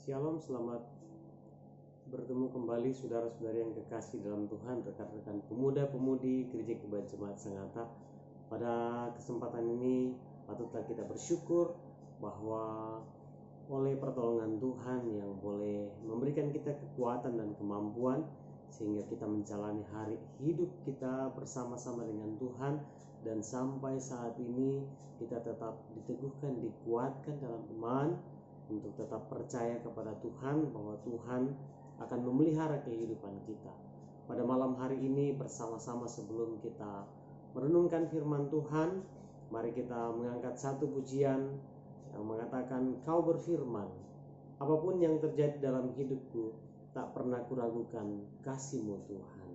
Shalom, selamat bertemu kembali saudara-saudari yang kekasih dalam Tuhan, rekan-rekan pemuda-pemudi Gereja Kebaya Jemaat Sangatta. Pada kesempatan ini patutlah kita bersyukur bahwa oleh pertolongan Tuhan yang boleh memberikan kita kekuatan dan kemampuan sehingga kita menjalani hari hidup kita bersama-sama dengan Tuhan, dan sampai saat ini kita tetap diteguhkan, dikuatkan dalam iman untuk tetap percaya kepada Tuhan bahwa Tuhan akan memelihara kehidupan kita. Pada malam hari ini bersama-sama sebelum kita merenungkan firman Tuhan, mari kita mengangkat satu pujian yang mengatakan, Kau berfirman, apapun yang terjadi dalam hidupku, tak pernah kuragukan kasih-Mu Tuhan.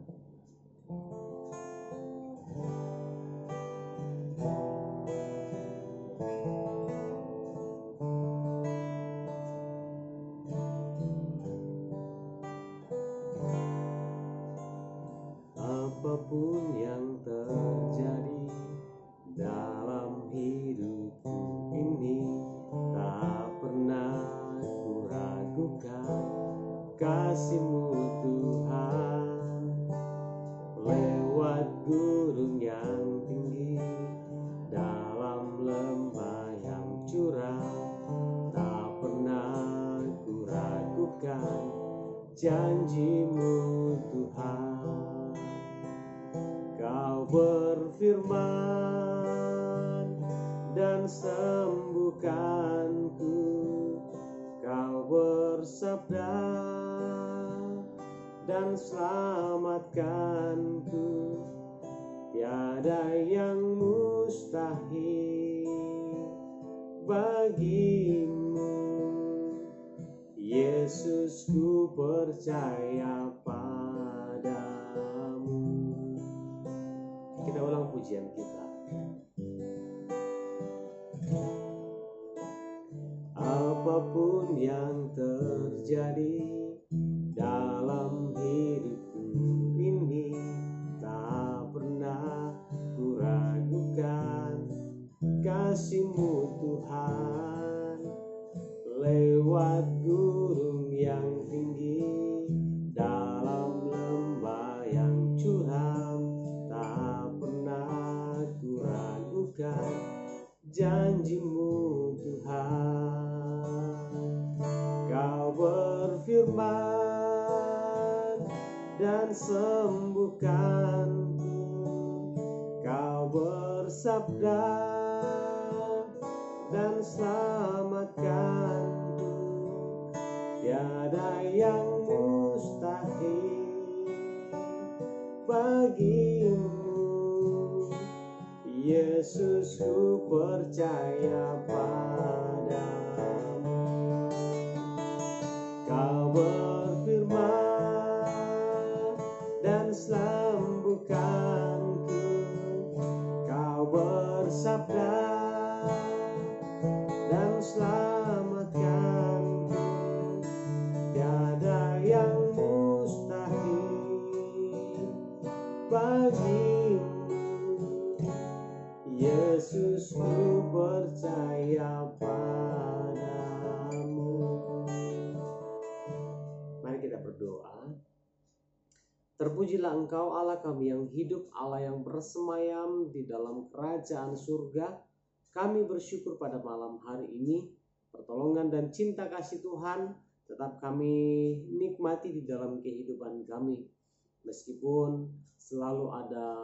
Apapun yang terjadi dalam hidupku ini, tak pernah kuragukan kasih-Mu Tuhan. Lewat gunung yang tinggi, dalam lembah yang curam, tak pernah kuragukan janji-Mu Tuhan. Kau berfirman dan sembuhkanku, Kau bersabda dan selamatkanku. Tiada yang mustahil bagimu, Yesus, ku percaya padamu. Kita ulang pujian kita. Apapun yang terjadi dalam hidupku ini, tak pernah kuragukan kasih-Mu Tuhan. Lewat gunung yang tinggi, dalam lembah yang curam, tak pernah kuragukan janji-Mu Tuhan. Kau berfirman dan sembuhkanku, Kau bersabda dan selamatkanku. Tiada yang mustahil bagimu, Yesus, ku percaya padamu. Kau berfirman dan sembuhkanku, Kau bersabda dan selamatkanku. Tiada yang mustahil bagimu, Yesus, ku percaya padamu. Mari kita berdoa. Terpujilah Engkau Allah kami yang hidup, Allah yang bersemayam di dalam kerajaan surga. Kami bersyukur pada malam hari ini, pertolongan dan cinta kasih Tuhan tetap kami nikmati di dalam kehidupan kami. Meskipun selalu ada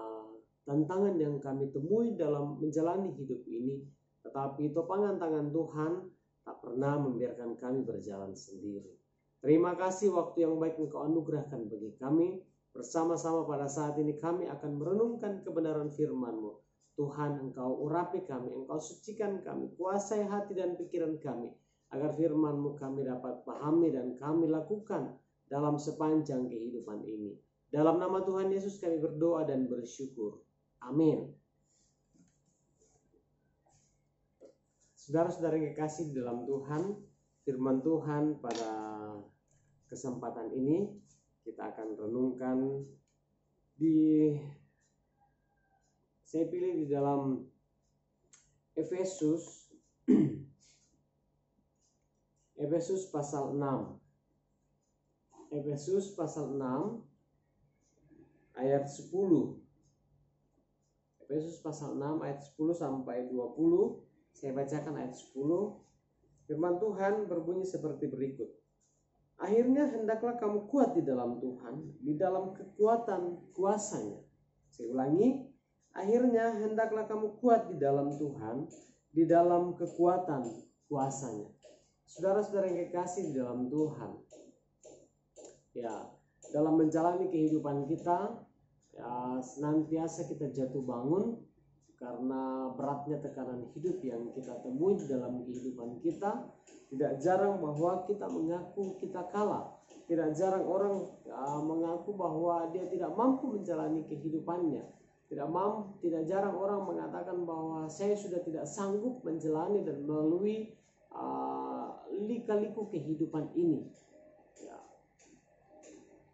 tantangan yang kami temui dalam menjalani hidup ini, tetapi topangan tangan Tuhan tak pernah membiarkan kami berjalan sendiri. Terima kasih waktu yang baik Engkau anugerahkan bagi kami. Bersama-sama pada saat ini kami akan merenungkan kebenaran firman-Mu. Tuhan, Engkau urapi kami, Engkau sucikan kami, kuasai hati dan pikiran kami, agar firman-Mu kami dapat pahami dan kami lakukan dalam sepanjang kehidupan ini. Dalam nama Tuhan Yesus kami berdoa dan bersyukur. Amin. Saudara-saudara yang kekasih di dalam Tuhan, firman Tuhan pada kesempatan ini kita akan renungkan saya pilih di dalam Efesus Efesus pasal 6. Efesus pasal 6 ayat 10. Efesus pasal 6 ayat 10 sampai 20. Saya bacakan ayat 10. Firman Tuhan berbunyi seperti berikut. Akhirnya hendaklah kamu kuat di dalam Tuhan, di dalam kekuatan kuasa-Nya. Saya ulangi, akhirnya hendaklah kamu kuat di dalam Tuhan, di dalam kekuatan kuasa-Nya. Saudara-saudara yang kekasih di dalam Tuhan, ya, dalam menjalani kehidupan kita, ya, senantiasa kita jatuh bangun karena beratnya tekanan hidup yang kita temui di dalam kehidupan kita. Tidak jarang bahwa kita mengaku kita kalah. Tidak jarang orang mengaku bahwa dia tidak mampu menjalani kehidupannya. Tidak jarang orang mengatakan bahwa saya sudah tidak sanggup menjalani dan melalui lika-liku kehidupan ini. Ya.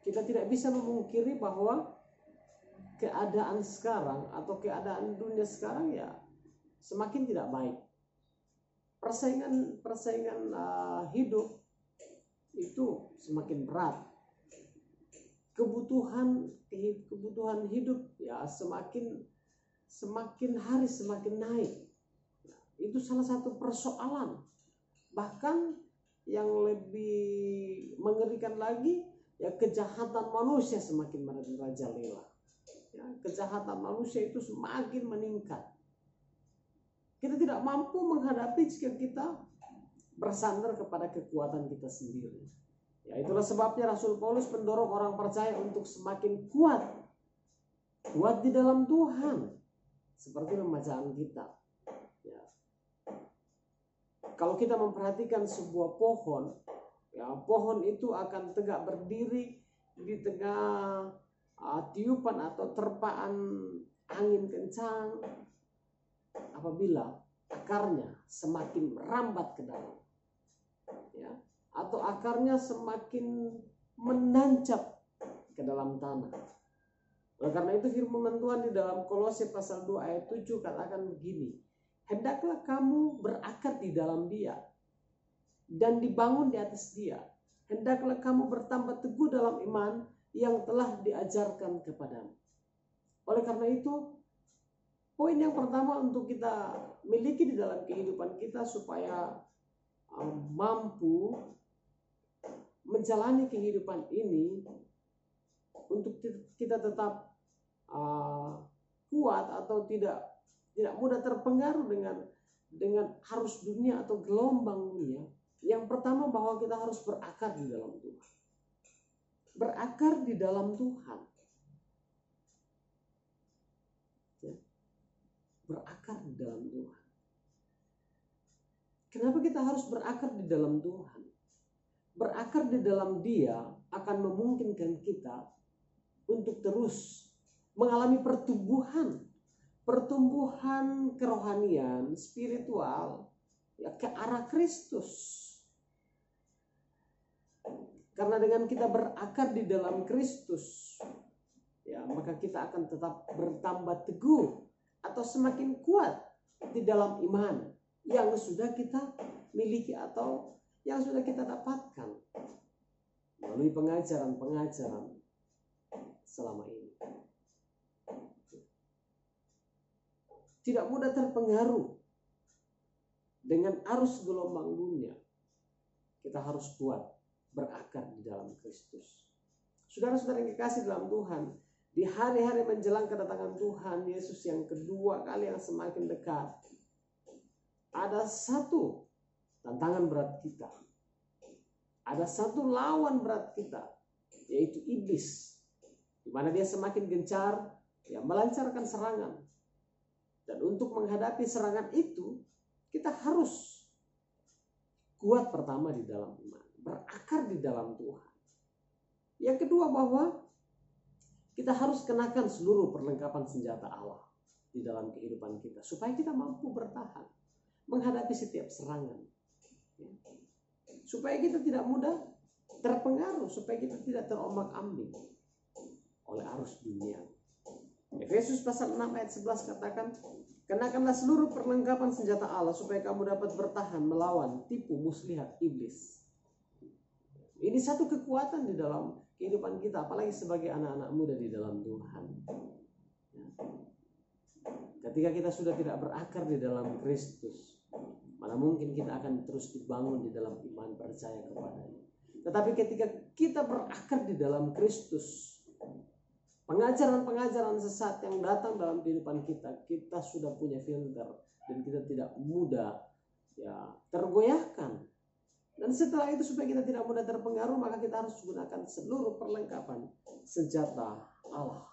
Kita tidak bisa memungkiri bahwa keadaan sekarang atau keadaan dunia sekarang ya semakin tidak baik. Persaingan hidup itu semakin berat. Kebutuhan hidup ya semakin hari semakin naik. Itu salah satu persoalan. Bahkan yang lebih mengerikan lagi, ya kejahatan manusia semakin merajalela. Ya, kejahatan manusia itu semakin meningkat. Kita tidak mampu menghadapi jika kita bersandar kepada kekuatan kita sendiri. Ya, itulah sebabnya Rasul Paulus mendorong orang percaya untuk semakin kuat di dalam Tuhan, seperti pembacaan kita. Ya. Kalau kita memperhatikan sebuah pohon, ya pohon itu akan tegak berdiri di tengah tiupan atau terpaan angin kencang apabila akarnya semakin merambat ke dalam, ya, atau akarnya semakin menancap ke dalam tanah. Oleh karena itu firman Tuhan di dalam Kolose pasal 2 ayat 7 katakan begini, hendaklah kamu berakar di dalam Dia dan dibangun di atas Dia. Hendaklah kamu bertambah teguh dalam iman yang telah diajarkan kepadamu. Oleh karena itu, poin yang pertama untuk kita miliki di dalam kehidupan kita supaya mampu menjalani kehidupan ini, untuk kita tetap kuat atau tidak mudah terpengaruh dengan arus dunia atau gelombang dunia. Yang pertama bahwa kita harus berakar di dalam Tuhan. Berakar di dalam Tuhan. Ya. Berakar di dalam Tuhan. Kenapa kita harus berakar di dalam Tuhan? Berakar di dalam Dia akan memungkinkan kita untuk terus mengalami pertumbuhan kerohanian, spiritual, ya, ke arah Kristus. Karena dengan kita berakar di dalam Kristus, ya, maka kita akan tetap bertambah teguh atau semakin kuat di dalam iman yang sudah kita miliki atau yang sudah kita dapatkan melalui pengajaran-pengajaran selama ini. Tidak mudah terpengaruh dengan arus gelombang dunia. Kita harus kuat berakar di dalam Kristus. Saudara-saudara yang dikasih dalam Tuhan, di hari-hari menjelang kedatangan Tuhan Yesus yang kedua kali yang semakin dekat, ada satu tantangan berat kita. Ada satu lawan berat kita, yaitu iblis, di mana dia semakin gencar, ya, melancarkan serangan. Dan untuk menghadapi serangan itu, kita harus kuat pertama di dalam iman, berakar di dalam Tuhan. Yang kedua bahwa kita harus kenakan seluruh perlengkapan senjata Allah di dalam kehidupan kita, supaya kita mampu bertahan menghadapi setiap serangan. Supaya kita tidak mudah terpengaruh, supaya kita tidak terombang-ambing oleh arus dunia. Efesus pasal 6 ayat 11 katakan, Kenakanlah seluruh perlengkapan senjata Allah supaya kamu dapat bertahan melawan tipu muslihat iblis. Ini satu kekuatan di dalam kehidupan kita, apalagi sebagai anak-anak muda di dalam Tuhan. Ketika kita sudah tidak berakar di dalam Kristus, mana mungkin kita akan terus dibangun di dalam iman percaya kepadanya. Tetapi ketika kita berakar di dalam Kristus, pengajaran-pengajaran sesat yang datang dalam kehidupan kita, kita sudah punya filter dan kita tidak mudah tergoyahkan. Dan setelah itu supaya kita tidak mudah terpengaruh, maka kita harus gunakan seluruh perlengkapan senjata Allah.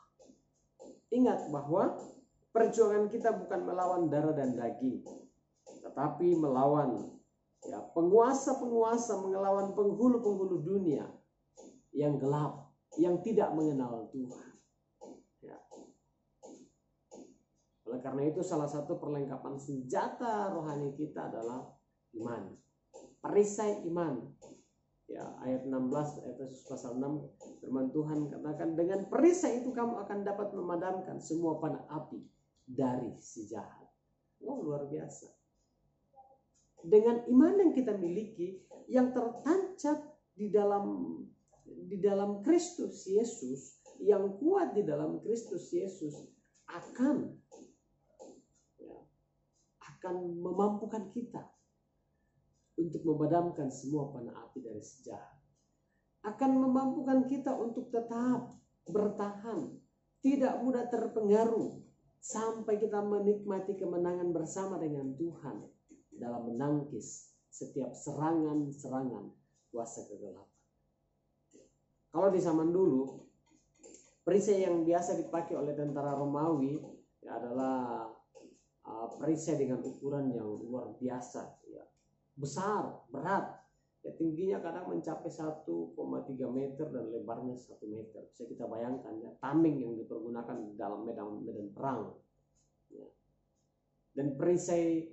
Ingat bahwa perjuangan kita bukan melawan darah dan daging, tetapi melawan penguasa-penguasa, melawan penghulu-penghulu dunia yang gelap, yang tidak mengenal Tuhan. Oleh karena itu salah satu perlengkapan senjata rohani kita adalah iman. Perisai iman. Ayat 16 Efesus pasal 6 firman Tuhan katakan, dengan perisai itu kamu akan dapat memadamkan semua panah api dari si jahat. Luar biasa. Dengan iman yang kita miliki yang tertancap di dalam Kristus Yesus, yang kuat di dalam Kristus Yesus akan memampukan kita untuk memadamkan semua panah api dari si jahat. Akan memampukan kita untuk tetap bertahan, tidak mudah terpengaruh, sampai kita menikmati kemenangan bersama dengan Tuhan dalam menangkis setiap serangan-serangan kuasa kegelapan. Kalau di zaman dulu, perisai yang biasa dipakai oleh tentara Romawi adalah perisai dengan ukuran yang luar biasa, besar, berat, tingginya kadang mencapai 1,3 meter dan lebarnya 1 meter. Bisa kita bayangkan tameng yang dipergunakan dalam medan perang. Dan perisai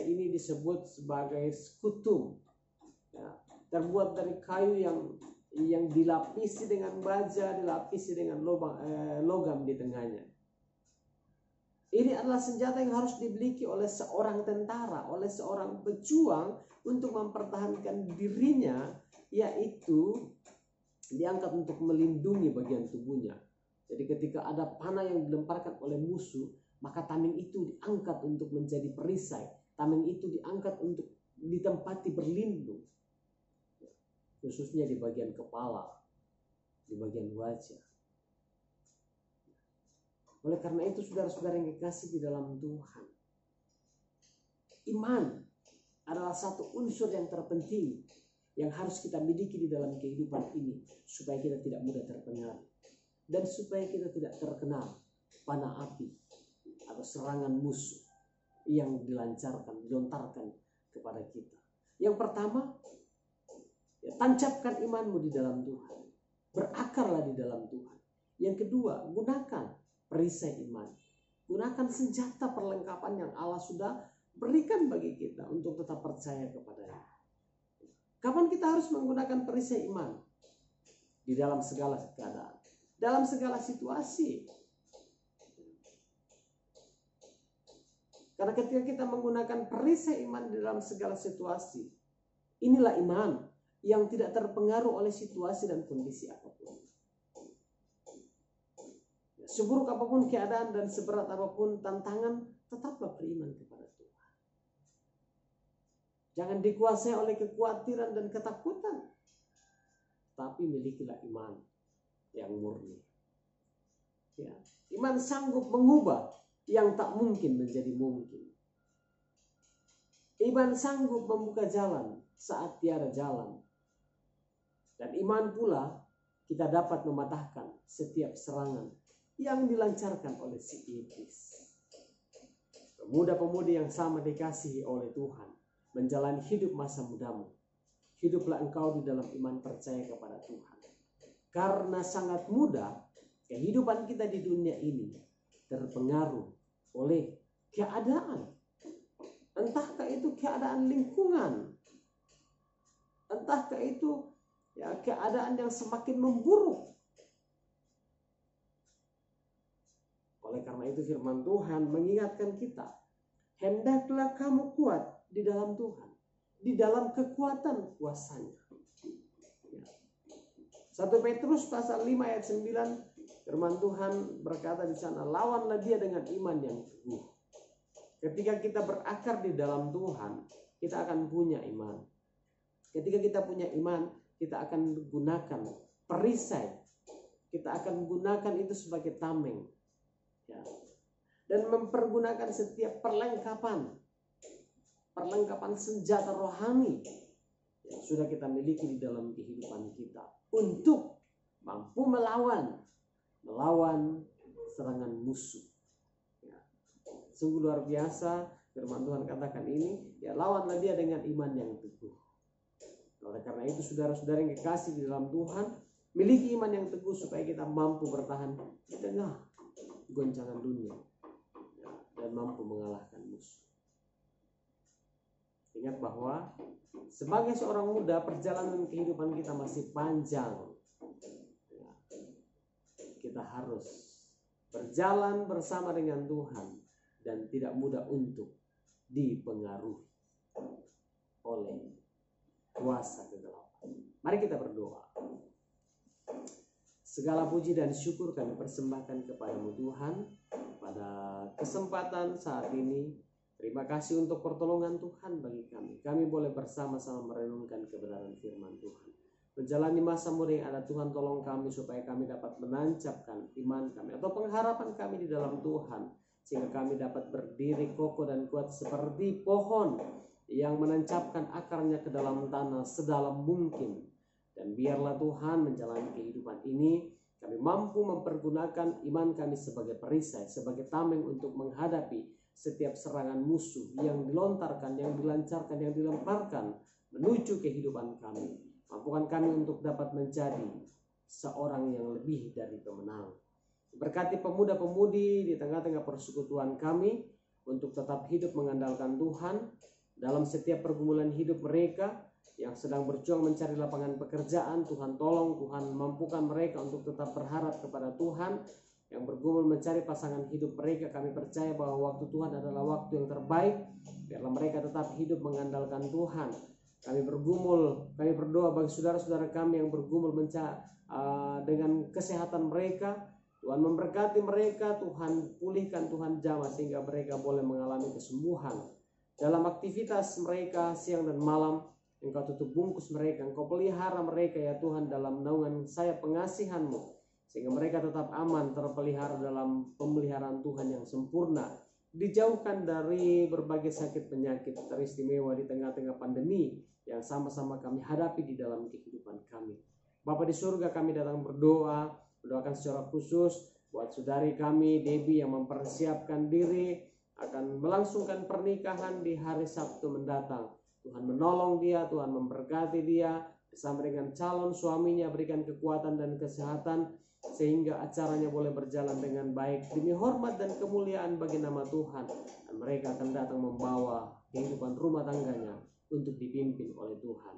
ini disebut sebagai skutum, terbuat dari kayu yang dilapisi dengan baja, dilapisi dengan logam di tengahnya. Ini adalah senjata yang harus dimiliki oleh seorang tentara, oleh seorang pejuang untuk mempertahankan dirinya, yaitu diangkat untuk melindungi bagian tubuhnya. Jadi ketika ada panah yang dilemparkan oleh musuh, maka tameng itu diangkat untuk menjadi perisai. Tameng itu diangkat untuk ditempati berlindung, khususnya di bagian kepala, di bagian wajah. Oleh karena itu saudara-saudara yang dikasihi di dalam Tuhan, iman adalah satu unsur yang terpenting yang harus kita miliki di dalam kehidupan ini supaya kita tidak mudah terpengaruh dan supaya kita tidak terkena panah api atau serangan musuh yang dilontarkan kepada kita. Yang pertama, tancapkan imanmu di dalam Tuhan, berakarlah di dalam Tuhan. Yang kedua, gunakan perisai iman. Gunakan senjata perlengkapan yang Allah sudah berikan bagi kita untuk tetap percaya kepadanya. Kapan kita harus menggunakan perisai iman? Di dalam segala keadaan, dalam segala situasi. Karena ketika kita menggunakan perisai iman di dalam segala situasi, inilah iman yang tidak terpengaruh oleh situasi dan kondisi apapun. Seburuk apapun keadaan dan seberat apapun tantangan, tetaplah beriman kepada Tuhan. Jangan dikuasai oleh kekhawatiran dan ketakutan, tapi milikilah iman yang murni. Iman sanggup mengubah yang tak mungkin menjadi mungkin. Iman sanggup membuka jalan saat tiada jalan. Dan iman pula kita dapat mematahkan setiap serangan yang dilancarkan oleh si iblis. Pemuda-pemudi yang sama dikasihi oleh Tuhan, menjalani hidup masa mudamu, hiduplah engkau di dalam iman percaya kepada Tuhan. Karena sangat mudah kehidupan kita di dunia ini terpengaruh oleh keadaan. Entahkah itu keadaan lingkungan, entahkah itu keadaan yang semakin memburuk. Oleh karena itu firman Tuhan mengingatkan kita, hendaklah kamu kuat di dalam Tuhan, di dalam kekuatan kuasa-Nya. 1 Petrus pasal 5 ayat 9, firman Tuhan berkata di sana, lawanlah dia dengan iman yang teguh. Ketika kita berakar di dalam Tuhan, kita akan punya iman. Ketika kita punya iman, kita akan gunakan perisai. Kita akan gunakan itu sebagai tameng. Ya. Dan mempergunakan setiap perlengkapan senjata rohani yang sudah kita miliki di dalam kehidupan kita untuk mampu melawan serangan musuh. Ya. Sungguh luar biasa firman Tuhan katakan ini, ya lawanlah dia dengan iman yang teguh. Oleh karena itu saudara-saudara yang kekasih di dalam Tuhan, miliki iman yang teguh supaya kita mampu bertahan di tengah goncangan dunia, ya, dan mampu mengalahkan musuh. Ingat bahwa sebagai seorang muda, perjalanan kehidupan kita masih panjang. Ya, kita harus berjalan bersama dengan Tuhan dan tidak mudah untuk dipengaruhi oleh kuasa kegelapan. Mari kita berdoa. Segala puji dan syukur kami persembahkan kepadamu Tuhan pada kesempatan saat ini. Terima kasih untuk pertolongan Tuhan bagi kami. Kami boleh bersama-sama merenungkan kebenaran firman Tuhan. Menjalani masa muda yang ada, Tuhan tolong kami supaya kami dapat menancapkan iman kami atau pengharapan kami di dalam Tuhan. Sehingga kami dapat berdiri kokoh dan kuat seperti pohon yang menancapkan akarnya ke dalam tanah sedalam mungkin. Dan biarlah Tuhan menjalani kehidupan ini, kami mampu mempergunakan iman kami sebagai perisai, sebagai tameng untuk menghadapi setiap serangan musuh yang dilontarkan, yang dilancarkan, yang dilemparkan menuju kehidupan kami. Mampukan kami untuk dapat menjadi seorang yang lebih dari pemenang. Berkati pemuda-pemudi di tengah-tengah persekutuan kami untuk tetap hidup mengandalkan Tuhan dalam setiap pergumulan hidup mereka yang sedang berjuang mencari lapangan pekerjaan. Tuhan tolong, Tuhan mampukan mereka untuk tetap berharap kepada Tuhan. Yang bergumul mencari pasangan hidup mereka, kami percaya bahwa waktu Tuhan adalah waktu yang terbaik. Biarlah mereka tetap hidup mengandalkan Tuhan. Kami berdoa bagi saudara-saudara kami yang bergumul dengan kesehatan mereka. Tuhan memberkati mereka, Tuhan pulihkan, Tuhan jamah sehingga mereka boleh mengalami kesembuhan. Dalam aktivitas mereka siang dan malam, Engkau tutup bungkus mereka, Engkau pelihara mereka ya Tuhan dalam naungan sayap pengasihan-Mu. Sehingga mereka tetap aman, terpelihara dalam pemeliharaan Tuhan yang sempurna. Dijauhkan dari berbagai sakit penyakit teristimewa di tengah-tengah pandemi yang sama-sama kami hadapi di dalam kehidupan kami. Bapa di surga, kami datang berdoakan secara khusus buat saudari kami Debbie yang mempersiapkan diri akan melangsungkan pernikahan di hari Sabtu mendatang. Tuhan menolong dia, Tuhan memberkati dia bersama dengan calon suaminya, berikan kekuatan dan kesehatan sehingga acaranya boleh berjalan dengan baik demi hormat dan kemuliaan bagi nama Tuhan. Dan mereka akan datang membawa kehidupan rumah tangganya untuk dipimpin oleh Tuhan.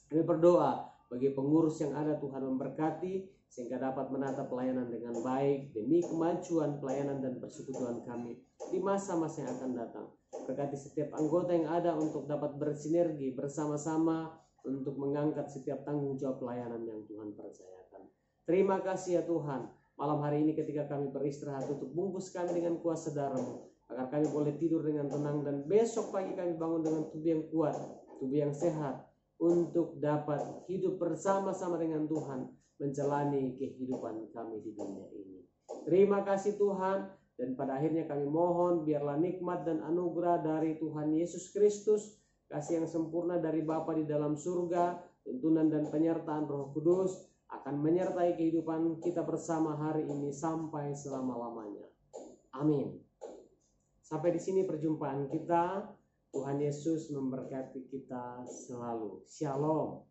Kami berdoa bagi pengurus yang ada, Tuhan memberkati sehingga dapat menata pelayanan dengan baik demi kemajuan pelayanan dan persekutuan kami di masa-masa yang akan datang. Berkati setiap anggota yang ada untuk dapat bersinergi bersama-sama untuk mengangkat setiap tanggung jawab pelayanan yang Tuhan percayakan. Terima kasih ya Tuhan. Malam hari ini ketika kami beristirahat, tutup bungkus kami dengan kuasa darah-Mu agar kami boleh tidur dengan tenang, dan besok pagi kami bangun dengan tubuh yang kuat, tubuh yang sehat, untuk dapat hidup bersama-sama dengan Tuhan menjalani kehidupan kami di dunia ini. Terima kasih Tuhan, dan pada akhirnya kami mohon biarlah nikmat dan anugerah dari Tuhan Yesus Kristus, kasih yang sempurna dari Bapa di dalam surga, tuntunan dan penyertaan Roh Kudus akan menyertai kehidupan kita bersama hari ini sampai selama-lamanya. Amin. Sampai di sini perjumpaan kita. Tuhan Yesus memberkati kita selalu. Shalom.